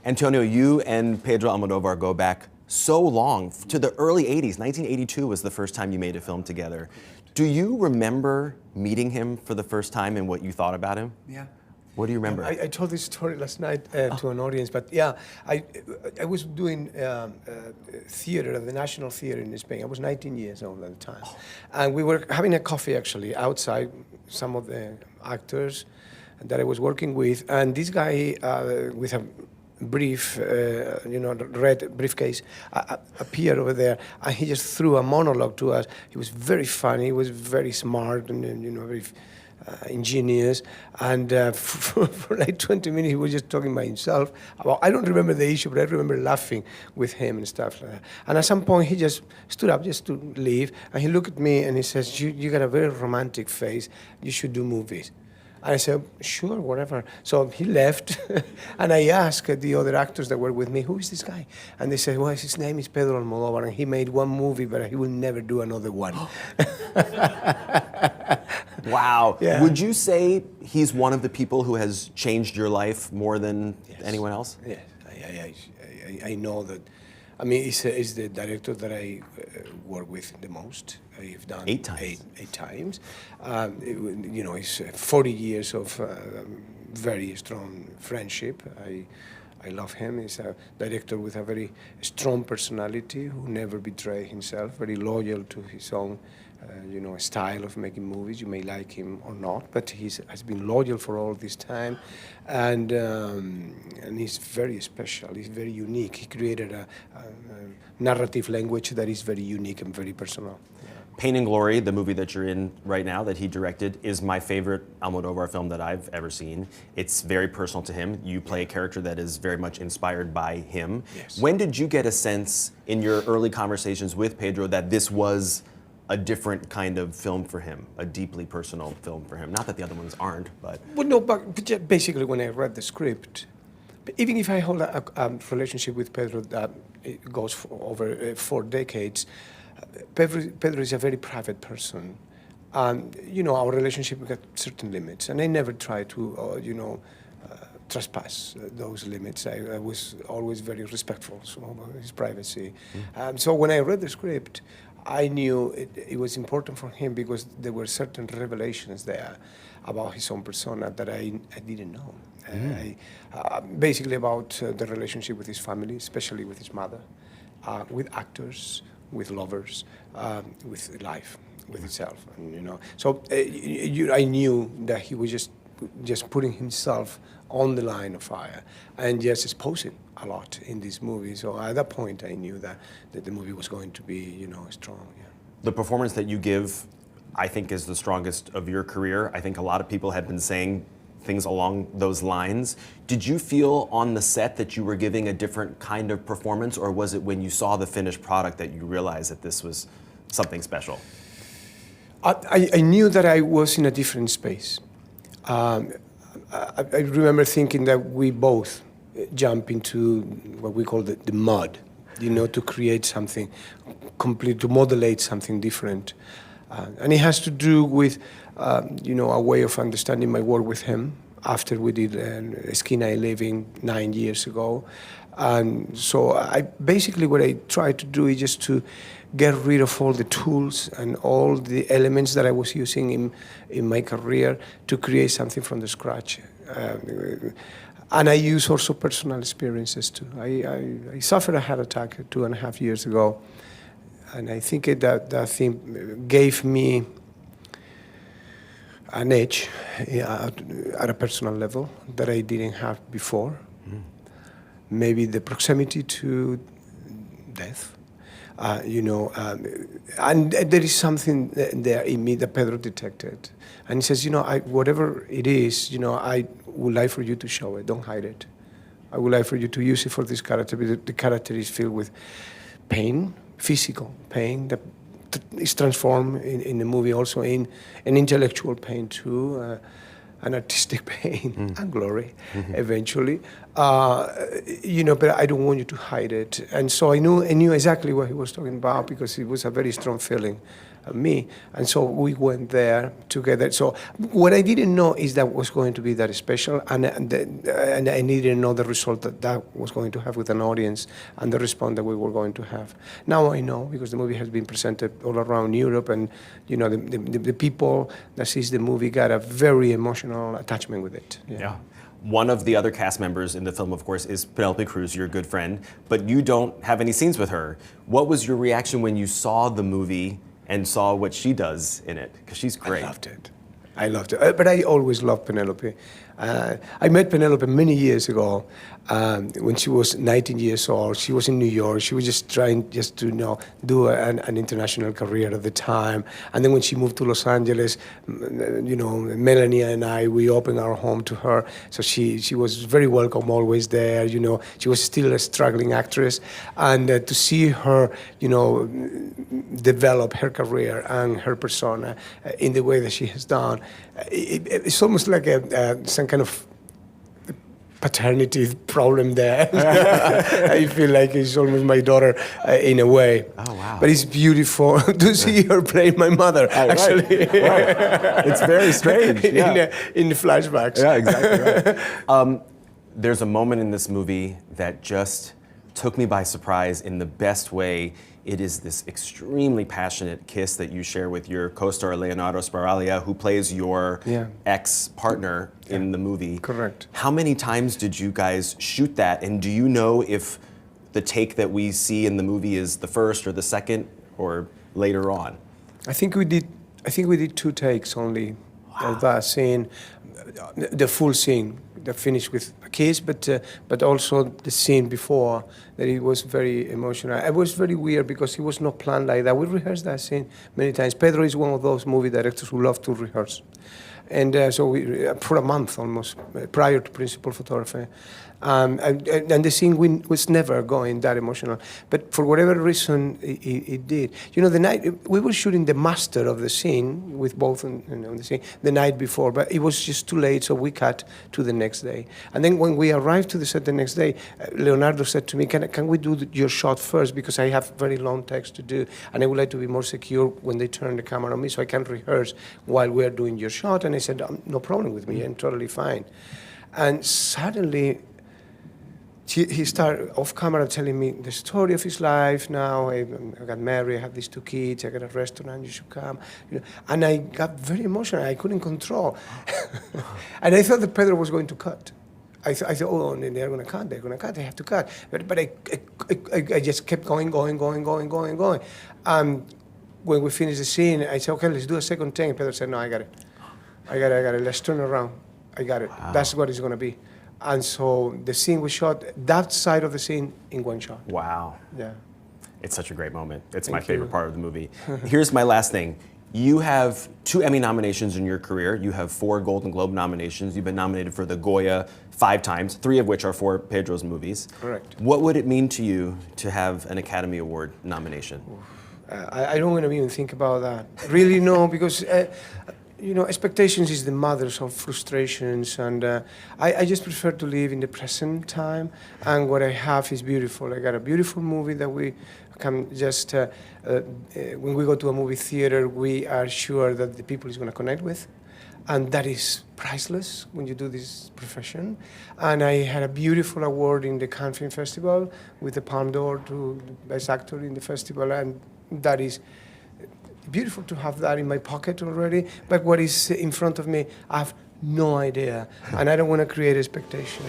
Antonio, you and Pedro Almodovar go back so long, to the early 80s. 1982 was the first time you made a film together. Do you remember meeting him for the first time and what you thought about him? Yeah. What do you remember? I told this story last night to an audience, but yeah, I was doing theater at the National Theater in Spain. I was 19 years old at the time. And we were having a coffee actually outside, some of the actors that I was working with, and this guy with a brief, red briefcase appeared over there, and he just threw a monologue to us. He was very funny, he was very smart, and very ingenious, and for like 20 minutes he was just talking by himself. I don't remember the issue, but I remember laughing with him and stuff like that. And at some point he just stood up just to leave, and he looked at me and he says, you got a very romantic face, you should do movies. I said, sure, whatever. So he left, and I asked the other actors that were with me, who is this guy? And they said, well, his name is Pedro Almodovar, and he made one movie, but he will never do another one. Wow. Yeah. Would you say he's one of the people who has changed your life more than anyone else? Yes, I know that. I mean, he's the director that I work with the most. I've done 8 times. Eight times. It's 40 years of very strong friendship. I love him. He's a director with a very strong personality who never betrays himself, very loyal to his own style of making movies. You may like him or not, but he has been loyal for all this time, and he's very special. He's very unique. He created a narrative language that is very unique and very personal. Yeah. Pain and Glory, the movie that you're in right now that he directed, is my favorite Almodovar film that I've ever seen. It's very personal to him. You play a character that is very much inspired by him. Yes. When did you get a sense in your early conversations with Pedro that this was a different kind of film for him, a deeply personal film for him? Not that the other ones aren't, but... Well, no, but basically when I read the script, even if I hold a relationship with Pedro that it goes for over 4 decades, Pedro is a very private person. Our relationship got certain limits, and I never try to, trespass those limits. I was always very respectful of his privacy. So when I read the script, I knew it was important for him because there were certain revelations there about his own persona that I didn't know. Basically about the relationship with his family, especially with his mother, with actors, with lovers, with life, with itself. And, so I knew that he was just putting himself on the line of fire and just exposing a lot in this movie. So at that point, I knew that the movie was going to be, strong. Yeah. The performance that you give, I think, is the strongest of your career. I think a lot of people have been saying things along those lines. Did you feel on the set that you were giving a different kind of performance, or was it when you saw the finished product that you realized that this was something special? I knew that I was in a different space. I remember thinking that we both jump into what we call the mud, to create something complete, to modulate something different. And it has to do with, a way of understanding my work with him after we did Esquina y Living 9 years ago. And so basically what I try to do is just to get rid of all the tools and all the elements that I was using in my career to create something from the scratch. And I use also personal experiences too. I suffered a heart attack 2.5 years ago, and I think that thing gave me an edge at a personal level that I didn't have before. Maybe the proximity to death, and there is something there in me that Pedro detected. And he says, whatever it is, I would like for you to show it, don't hide it. I would like for you to use it for this character, because the character is filled with pain, physical pain, that is transformed in the movie also in an intellectual pain too, an artistic pain and glory, eventually. But I don't want you to hide it. And so I knew exactly what he was talking about, because it was a very strong feeling me. And so we went there together. So what I didn't know is that was going to be that special, and I didn't know the result that was going to have with an audience and the response that we were going to have. Now I know, because the movie has been presented all around Europe, and the people that sees the movie got a very emotional attachment with it. Yeah. One of the other cast members in the film, of course, is Penelope Cruz, your good friend, but you don't have any scenes with her. What was your reaction when you saw the movie and saw what she does in it? Because she's great. I loved it. But I always loved Penelope. I met Penelope many years ago when she was 19 years old. She was in New York. She was just trying to do an international career at the time. And then when she moved to Los Angeles, Melanie and I, we opened our home to her. So she was very welcome, always there. She was still a struggling actress. And to see her, develop her career and her persona in the way that she has done, it's almost like some kind of paternity problem there. I feel like it's almost my daughter in a way. Oh, wow. But it's beautiful to see her playing my mother, actually. Right. It's very strange. Yeah. In the flashbacks. Yeah, exactly right. There's a moment in this movie that just took me by surprise in the best way. It is this extremely passionate kiss that you share with your co-star Leonardo Sbaraglia, who plays your ex-partner in the movie. Correct. How many times did you guys shoot that? And do you know if the take that we see in the movie is the first or the second or later on? I think we did 2 takes only of that scene, the full scene. That finished with a kiss, but also the scene before, that it was very emotional. It was very weird because it was not planned like that. We rehearsed that scene many times. Pedro is one of those movie directors who love to rehearse. And so we, for a month almost, prior to principal photography. And the scene was never going that emotional. But for whatever reason, it did. The night, we were shooting the master of the scene with both on the scene the night before, but it was just too late, so we cut to the next day. And then when we arrived to the set the next day, Leonardo said to me, can we do your shot first? Because I have very long takes to do, and I would like to be more secure when they turn the camera on me, so I can rehearse while we are doing your shot. And I said, no problem with me, I'm totally fine. And suddenly, he started off camera telling me the story of his life. Now I got married, I have these 2 kids, I got a restaurant, you should come. And I got very emotional, I couldn't control. And I thought that Pedro was going to cut. I thought, oh, they're going to cut, they have to cut. But I just kept going. When we finished the scene, I said, okay, let's do a second take. And Pedro said, no, I got it, let's turn around. I got it, That's what it's going to be. And so the scene we shot, that side of the scene in one shot. Wow. Yeah. It's such a great moment. It's Thank my favorite you. part of the movie. Here's my last thing. You have 2 Emmy nominations in your career. You have 4 Golden Globe nominations. You've been nominated for the Goya 5 times, 3 of which are for Pedro's movies. Correct. What would it mean to you to have an Academy Award nomination? I don't want to even think about that. Really, no, because expectations is the mothers of frustrations, and I just prefer to live in the present time, and what I have is beautiful. I got a beautiful movie that we can just, when we go to a movie theater, we are sure that the people is going to connect with, and that is priceless when you do this profession. And I had a beautiful award in the Cannes Film Festival with the Palme d'Or to Best Actor in the festival, and that is beautiful to have that in my pocket already, but what is in front of me, I have no idea, and I don't want to create expectation.